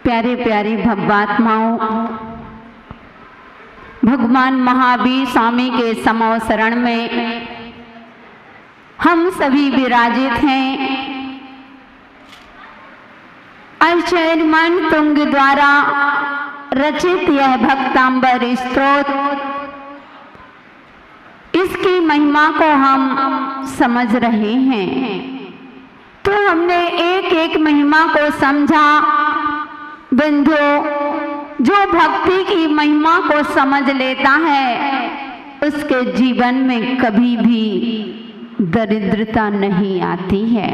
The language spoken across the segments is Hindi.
प्यारे प्यारे भव्यात्माओं, भगवान महावीर स्वामी के समो शरण में हम सभी विराजित हैं। आचार्यमान तुंग द्वारा रचित यह भक्तांबर स्तोत्र, इसकी महिमा को हम समझ रहे हैं। तो हमने एक एक महिमा को समझा। बंधुओं, जो भक्ति की महिमा को समझ लेता है उसके जीवन में कभी भी दरिद्रता नहीं आती है।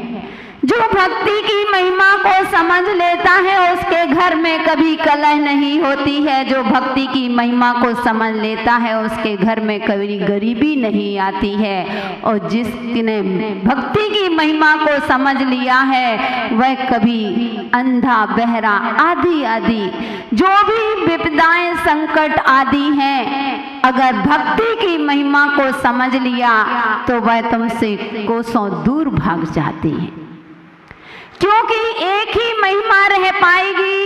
जो भक्ति की महिमा को समझ लेता है उसके घर में कभी कलह नहीं होती है। जो भक्ति की महिमा को समझ लेता है उसके घर में कभी गरीबी नहीं आती है। और जिसने भक्ति की महिमा को समझ लिया है वह कभी अंधा बहरा आदि आदि जो भी विपदाएं संकट आदि हैं, अगर भक्ति की महिमा को समझ लिया तो वह तुमसे कोसों दूर भाग जाती है। क्योंकि एक ही महिमा रह पाएगी,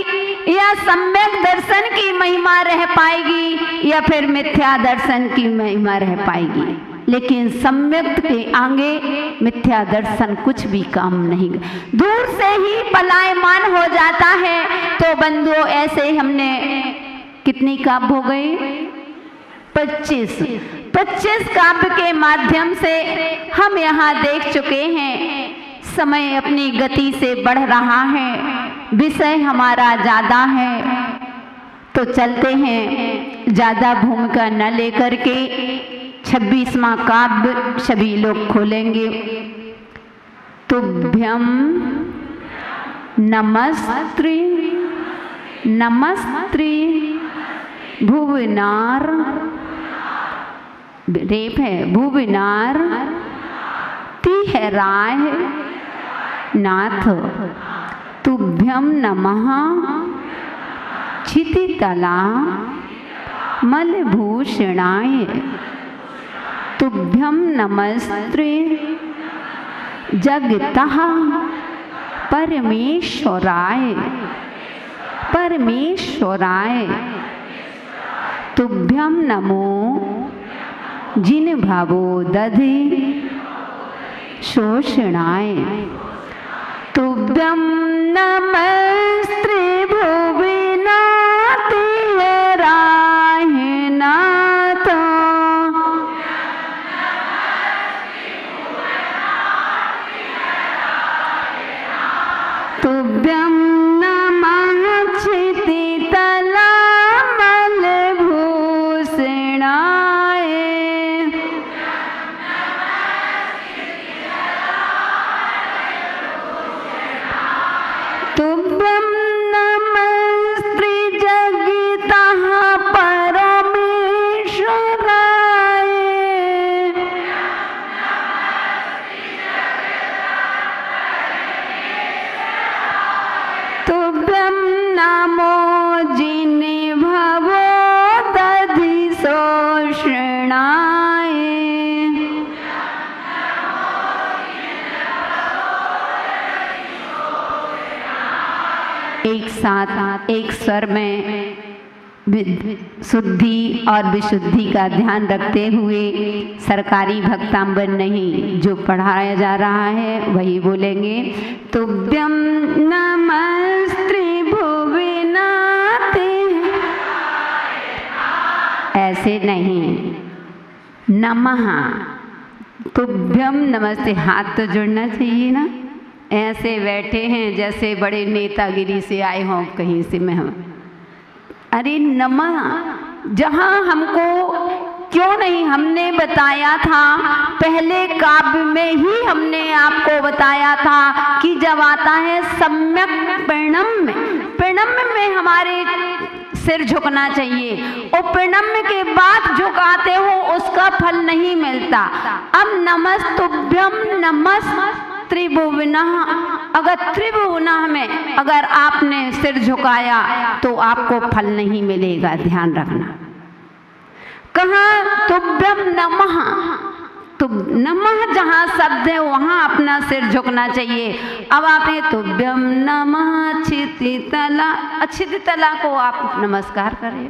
या सम्यक दर्शन की महिमा रह पाएगी या फिर मिथ्या दर्शन की महिमा रह पाएगी। लेकिन सम्यक के आगे मिथ्या दर्शन कुछ भी काम नहीं, दूर से ही पलायमान हो जाता है। तो बंधुओं, ऐसे हमने कितनी काव्य हो गई? 25 काव्य के माध्यम से हम यहाँ देख चुके हैं। समय अपनी गति से बढ़ रहा है, विषय हमारा ज़्यादा है, तो चलते हैं ज़्यादा भूमिका न लेकर के 26वां काव्य सभी लोग खोलेंगे। तुभ्यम नमस्ते नमस्ते भुवनार, रेप है, भुवनार तिहराय नाथ तुभ्यं नमः क्षितितला मलभूषणाय, तुभ्यं नमस्ते जगतः परमेश्वराय परमेश्वराय, तुभ्यं नमो जिन भावो दधि शोषणाय, तुभ्यं नमस्ते भुवनाथ राय नाथ, तुभ्यं नमः क्षितितला मलभूषणाय, तुभ्यं नमस्ते जगतः परमेश्वराय, तुभ्यं नमो जिने भवो दधि शोषणाय, एक साथ एक स्वर में शुद्धि और विशुद्धि का ध्यान रखते हुए, सरकारी भक्तांबर नहीं, जो पढ़ाया जा रहा है वही बोलेंगे। तुभ्यं नमस्ते भुवनाथ, ऐसे नहीं, नमः तुभ्यं नमस्ते, हाथ तो जुड़ना चाहिए ना। ऐसे बैठे हैं जैसे बड़े नेतागिरी से आए हों कहीं से। मैं अरे नमः, जहाँ हमको क्यों नहीं हमने बताया था, पहले काव्य में ही हमने आपको बताया था कि जब आता है सम्यक प्रणम्य में हमारे सिर झुकना चाहिए, और प्रणम्य के बाद झुकाते हो उसका फल नहीं मिलता। अब नमस्तुभ्यं नमस् त्रिभुवनः, अगर त्रिभुवनः में अगर आपने सिर झुकाया तो आपको फल नहीं मिलेगा, ध्यान रखना। कहाँ? तुभ्यं नमः, तो नमः जहाँ शब्द है वहाँ अपना सिर झुकना चाहिए। अब आप ये तुभ्यम नमः क्षितितला, क्षितितला को आप नमस्कार करें।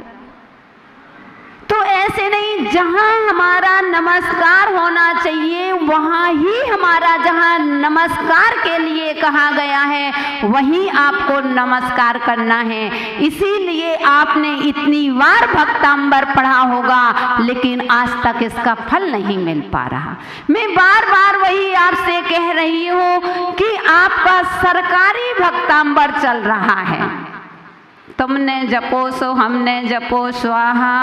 तो ऐसे नहीं, जहाँ हमारा नमस्कार होना चाहिए वहाँ ही हमारा, जहाँ नमस्कार के लिए कहा गया है वहीं आपको नमस्कार करना है। इसीलिए आपने इतनी बार भक्तांबर पढ़ा होगा लेकिन आज तक इसका फल नहीं मिल पा रहा। मैं बार बार वही आपसे कह रही हूँ कि आपका सरकारी भक्तांबर चल रहा है। तुमने जपो सो हमने जपो स्वाहा,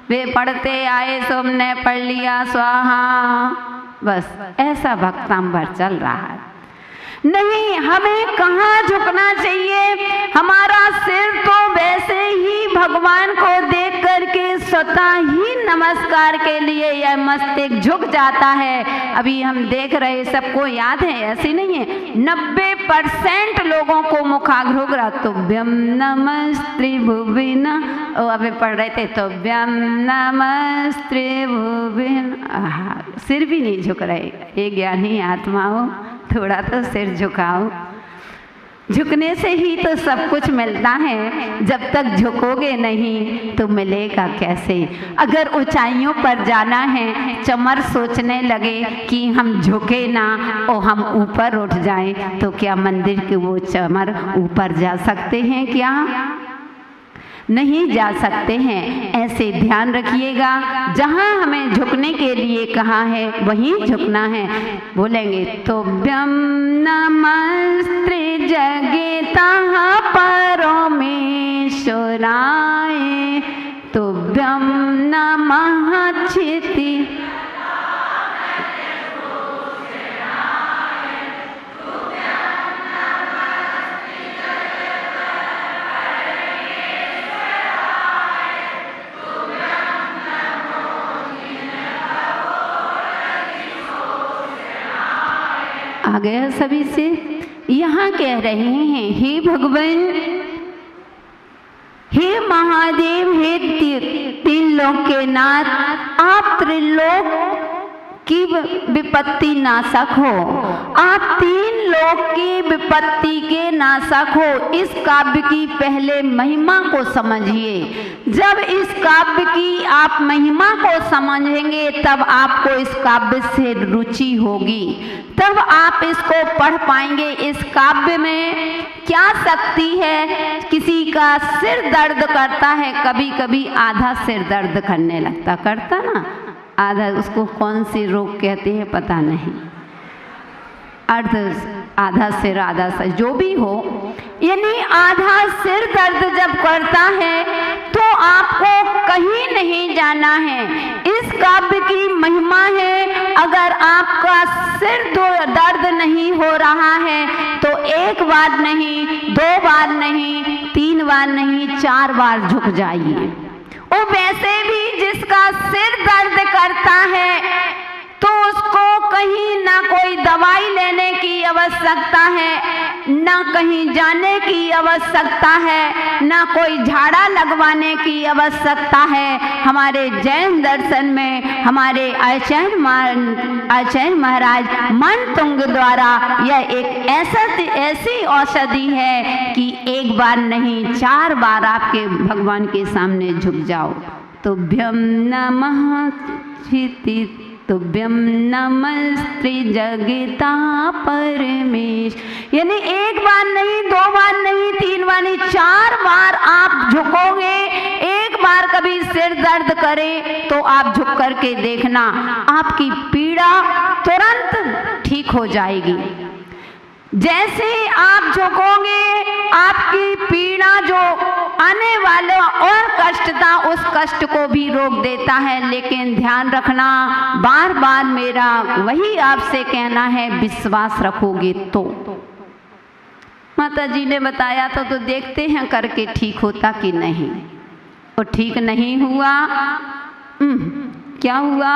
वे पढ़ते आए सो हमने पढ़ लिया स्वाहा, बस ऐसा भक्तांबर चल रहा है। नहीं, हमें कहाँ झुकना चाहिए? हमारा सिर तो वैसे ही भगवान को देख करके स्वतः ही नमस्कार के लिए यह मस्तक झुक जाता है। अभी हम देख रहे, सबको याद है, ऐसी नहीं है, 90% लोगों को मुखाग्र तुभ्यम नमस्ते भुविन, अभी पढ़ रहे थे तुभ्यम नमस्ते भुविन, सिर भी नहीं झुक रहे। ये ज्ञानी आत्माओं, थोड़ा तो सिर झुकाओ। झुकने से ही तो सब कुछ मिलता है, जब तक झुकोगे नहीं तो मिलेगा कैसे? अगर ऊंचाइयों पर जाना है, चमर सोचने लगे कि हम झुके ना और हम ऊपर उठ जाएं, तो क्या मंदिर के वो चमर ऊपर जा सकते हैं? क्या नहीं जा सकते हैं। ऐसे ध्यान रखिएगा, जहाँ हमें झुकने के लिए कहा है वहीं झुकना है। बोलेंगे तुभ्यम नमस्ते जगतः परमेश्वराय, तुभ्यम नमः क्षिति, आ गया सभी से। यहाँ कह रहे हैं, हे भगवान, हे महादेव, हे तीन लोक के नाथ, आप त्रिलोक की विपत्ति नाशक हो, आप तीन लोक की विपत्ति के नाशक हो। इस काव्य की पहले महिमा को समझिए। जब इस काव्य की आप महिमा को समझेंगे तब आपको इस काव्य से रुचि होगी, तब आप इसको पढ़ पाएंगे। इस काव्य में क्या शक्ति है? किसी का सिर दर्द करता है, कभी कभी आधा सिर दर्द करने लगता, करता ना आधा, उसको कौन सी रोग कहते हैं पता नहीं, अर्ध आधा सिर आधा सिर जो भी हो, यानी आधा सिर दर्द जब करता है तो आपको कहीं नहीं जाना है। इस काव्य की महिमा है, अगर आपका सिर दर्द नहीं हो रहा है तो एक बार नहीं, दो बार नहीं, तीन बार नहीं, 4 बार झुक जाइए। और वैसे भी जिसका सिर दर्द करता है तो उसको कहीं ना कोई दवाई लेने की आवश्यकता है, ना कहीं जाने की आवश्यकता है, ना कोई झाड़ा लगवाने की आवश्यकता है। हमारे जैन दर्शन में हमारे आचार्य महाराज मनतुंग द्वारा यह एक ऐसी औषधि है कि एक बार नहीं 4 बार आपके भगवान के सामने झुक जाओ। तुभ्यम नमः क्षिति, तुभ्यम नमस्ते जगता परमेश, यानी एक बार नहीं, 2 बार नहीं, 3 बार नहीं, 4 बार आप झुकोगे। एक बार कभी सिर दर्द करे तो आप झुक करके देखना, आपकी पीड़ा तुरंत ठीक हो जाएगी। जैसे आप झुकोगे आपकी पीड़ा जो आने वाला और कष्ट था उस कष्ट को भी रोक देता है। लेकिन ध्यान रखना, बार बार मेरा वही आपसे कहना है, विश्वास रखोगे तो। माता जी ने बताया तो देखते हैं करके ठीक होता कि नहीं। और ठीक नहीं हुआ, क्या हुआ?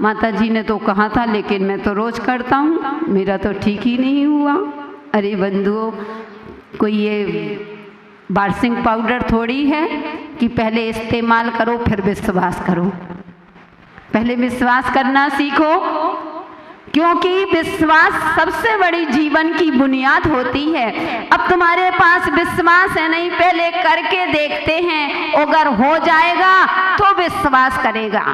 माता जी ने तो कहा था लेकिन मैं तो रोज करता हूँ, मेरा तो ठीक ही नहीं हुआ। अरे बंधुओं, कोई ये बारसिंग पाउडर थोड़ी है कि पहले इस्तेमाल करो फिर विश्वास करो। पहले विश्वास करना सीखो, क्योंकि विश्वास सबसे बड़ी जीवन की बुनियाद होती है। अब तुम्हारे पास विश्वास है नहीं, पहले करके देखते हैं, अगर हो जाएगा तो विश्वास करेगा,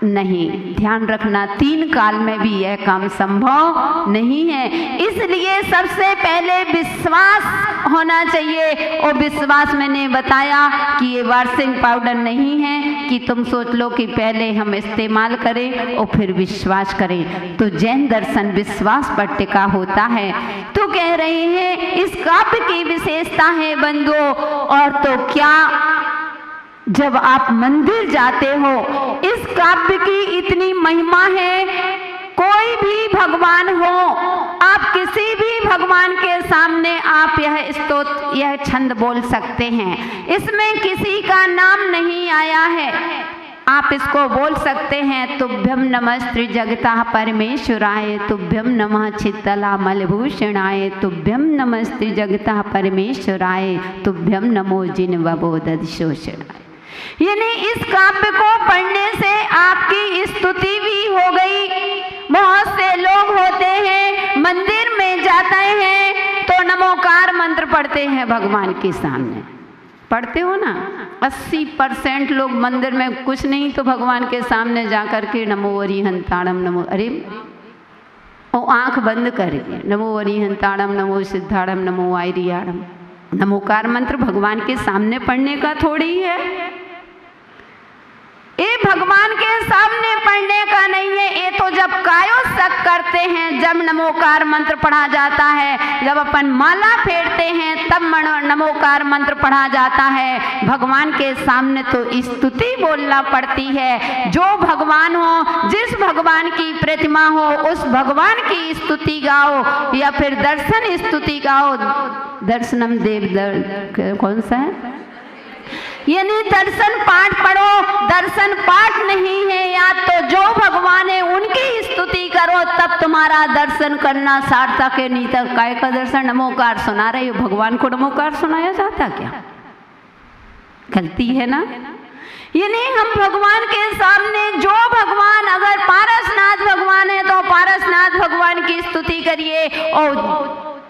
नहीं। ध्यान रखना, 3 काल में भी यह काम संभव नहीं है, इसलिए सबसे पहले विश्वास होना चाहिए। और विश्वास मैंने बताया कि ये वार्षिक पाउडर नहीं है कि तुम सोच लो कि पहले हम इस्तेमाल करें और फिर विश्वास करें। तो जैन दर्शन विश्वास पर टिका होता है। तो कह रहे हैं इस काव्य की विशेषता है बंधुओं, और तो क्या, जब आप मंदिर जाते हो, इस काव्य की इतनी महिमा है। कोई भी भगवान हो, आप किसी भी भगवान के सामने आप यह स्तोत्र, यह छंद बोल सकते हैं। इसमें किसी का नाम नहीं आया है, आप इसको बोल सकते हैं। तुभ्यम नमस्ते जगता परमेश्वराय, तुभ्यम नमः चित्तलामलभूषणाय, तुभ्यम नमस्ते जगता परमेश्वराय, तुभ्यम नमो जिन्वबोधशोषणाय। यानी इस काव्य को पढ़ने से आपकी स्तुति भी हो गई। बहुत से लोग होते हैं मंदिर में जाते हैं तो नमोकार मंत्र पढ़ते हैं भगवान के सामने, पढ़ते हो ना। 80% लोग मंदिर में कुछ नहीं तो भगवान के सामने जाकर के नमो अरिहंताणम नमो, अरे ओ आंख बंद करके नमो अरिहंताणम नमो सिद्धाणम नमो आयरियाणम। नमोकार मंत्र भगवान के सामने पढ़ने का थोड़ी है, ये भगवान के सामने पढ़ने का नहीं है। ये तो जब कायोत्सक करते हैं, जब नमोकार मंत्र पढ़ा जाता है, जब अपन माला फेरते हैं तब नमोकार मंत्र पढ़ा जाता है। भगवान के सामने तो स्तुति बोलना पड़ती है। जो भगवान हो, जिस भगवान की प्रतिमा हो, उस भगवान की स्तुति गाओ या फिर दर्शन स्तुति गाओ। दर्शनम देव कौन सा है, यानी दर्शन पाठ पढ़ो। दर्शन पाठ नहीं है, या तो जो भगवान है उनकी स्तुति करो, तब तुम्हारा दर्शन करना सार्थक है। नहीं तो काय का दर्शन, नमोकार सुना रहे हो, भगवान को नमोकार सुनाया जाता क्या? गलती है ना। यानी हम भगवान के सामने, जो भगवान, अगर पारसनाथ भगवान है तो पारसनाथ भगवान की स्तुति करिए, और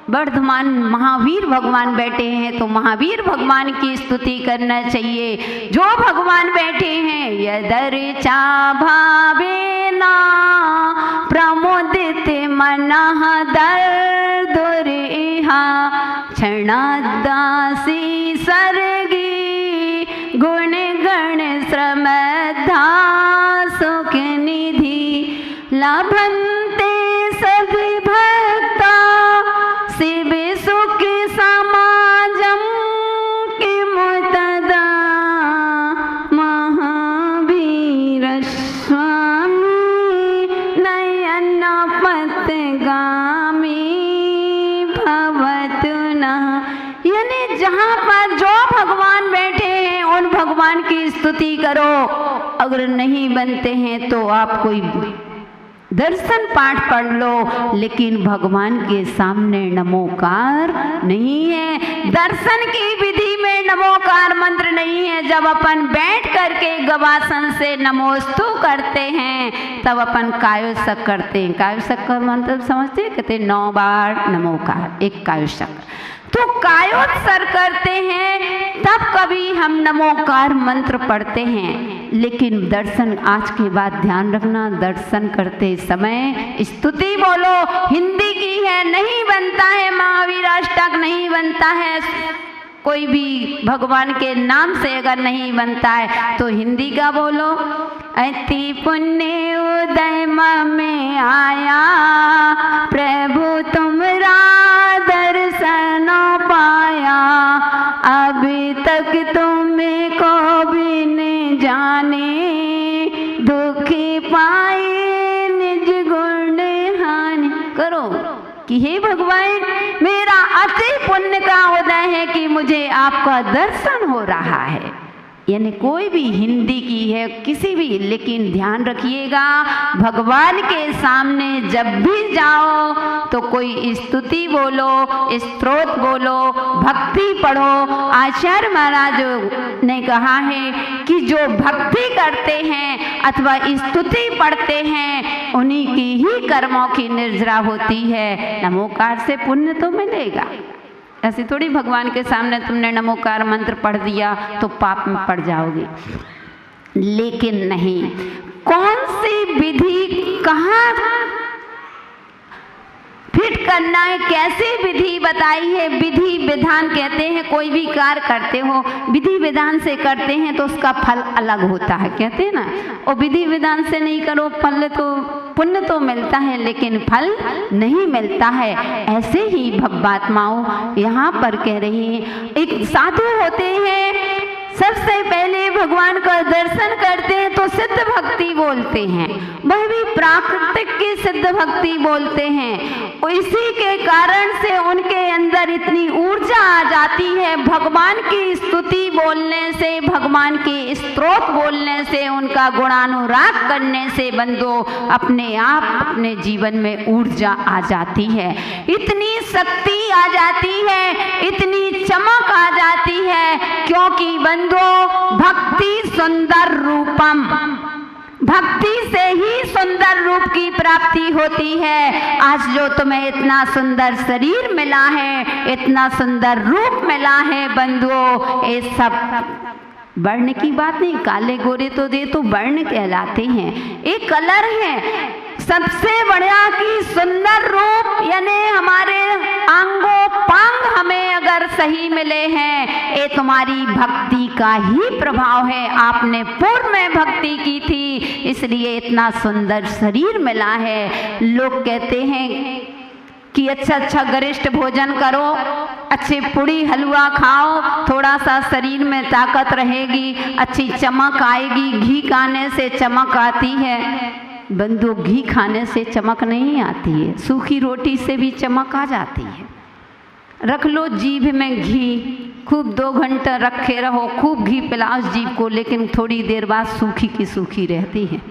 वर्धमान महावीर भगवान बैठे हैं तो महावीर भगवान की स्तुति करना चाहिए। जो भगवान बैठे हैं, यदर्चा भावेना प्रमुदित मनः दर्दुरिहा क्षणादासी सर्गी गुण गण श्रमधा सुख निधि लभन्ते सभी भक्ता शिव सुख समाजम किमुतदा महावीर स्वामी नयन पथगामी भवतु नः। यानी जहाँ पर जो भगवान बैठे हैं उन भगवान की स्तुति करो। अगर नहीं बनते हैं तो आप कोई दर्शन पाठ पढ़ लो, लेकिन भगवान के सामने नमोकार नहीं है। दर्शन की विधि में नमोकार मंत्र नहीं है। जब अपन बैठ करके गवासन से नमोस्तु करते हैं तब अपन कायोत्सक करते हैं। कायोत्सक का मंत्र समझते हैं, कहते हैं 9 बार नमोकार, एक कायोत्सक। तो कायोत्सर्ग करते हैं तब कभी हम नमोकार मंत्र पढ़ते हैं। लेकिन दर्शन, आज के बाद ध्यान रखना, दर्शन करते समय स्तुति बोलो। हिंदी की है, नहीं बनता है महावीर अष्टक, नहीं बनता है कोई भी भगवान के नाम से अगर नहीं बनता है तो हिंदी का बोलो। अति पुण्य उदय में आया प्रभु तुमरा दर्शन पाया, अभी तक तुम्हें को भी न जाने, दुखी पाए निज गुण हानि। करो कि हे भगवान, मेरा अति पुण्य का उदय है कि मुझे आपका दर्शन हो रहा है। यानी कोई भी हिंदी की है, किसी भी, लेकिन ध्यान रखिएगा भगवान के सामने जब भी जाओ तो कोई स्तुति बोलो, स्तोत्र बोलो, भक्ति पढ़ो। आचार्य महाराज ने कहा है कि जो भक्ति करते हैं, अथवा स्तुति पढ़ते हैं उन्हीं की ही कर्मों की निर्जरा होती है। नमोकार से पुण्य तो मिलेगा, ऐसे थोड़ी भगवान के सामने तुमने नमोकार मंत्र पढ़ दिया तो पाप में पड़ जाओगे। लेकिन नहीं, कौन सी विधि कहाँ फिट करना है, कैसी विधि बताई है। विधि विधान कहते हैं, कोई भी कार्य करते हो विधि विधान से करते हैं तो उसका फल अलग होता है, कहते हैं ना। और विधि विधान से नहीं करो, फल तो पुण्य तो मिलता है लेकिन फल नहीं मिलता है। ऐसे ही भव्यात्माओं यहाँ पर कह रही हैं, एक साधु होते हैं, सबसे पहले भगवान का दर्शन करते हैं तो सिद्ध भक्ति बोलते हैं, वह भी प्राकृतिक की सिद्ध भक्ति बोलते हैं। इसी के कारण से उनके अंदर इतनी ऊर्जा आ जाती है। भगवान की स्तुति बोलने से, भगवान की स्तोत्र बोलने से, उनका गुणानुराग करने से बंदो अपने आप अपने जीवन में ऊर्जा आ जाती है, इतनी शक्ति आ जाती है, इतनी चमक आ जाती है। क्योंकि बंदो भक्ति सुंदर रूपम, भक्ति से ही सुंदर रूप की प्राप्ति होती है। आज जो तुम्हें इतना सुंदर शरीर मिला है, इतना सुंदर रूप मिला है बंधुओं, ये सब वर्ण की बात नहीं, काले गोरे तो दे तो वर्ण कहलाते हैं, एक कलर है। सबसे बढ़िया की सुंदर रूप यानी हमारे अंगों पांग हमें अगर सही मिले हैं, ये तुम्हारी भक्ति का ही प्रभाव है। आपने पूर्व में भक्ति की थी इसलिए इतना सुंदर शरीर मिला है। लोग कहते हैं कि अच्छा गरिष्ठ भोजन करो, अच्छी पूड़ी हलवा खाओ, थोड़ा सा शरीर में ताकत रहेगी, अच्छी चमक आएगी। घी खाने से चमक आती है बंधु, घी खाने से चमक नहीं आती है, सूखी रोटी से भी चमक आ जाती है। रख लो जीभ में घी, खूब 2 घंटा रखे रहो, खूब घी पिलाओ जीभ को, लेकिन थोड़ी देर बाद सूखी की सूखी रहती है।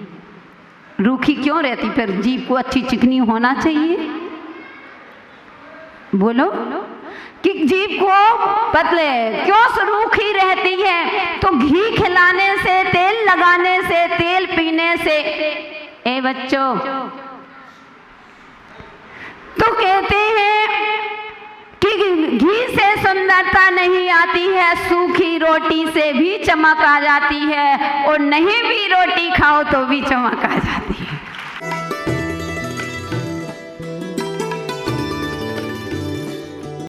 रूखी क्यों रहती? फिर जीभ को अच्छी चिकनी होना चाहिए। बोलो कि जीभ को पतले क्यों रूखी रहती है? तो घी खिलाने से, तेल लगाने से, तेल पीने से। ए बच्चों, तो कहते हैं कि घी से सुंदरता नहीं आती है, सूखी रोटी से भी चमक आ जाती है, और नहीं भी रोटी खाओ तो भी चमक आ जाती है।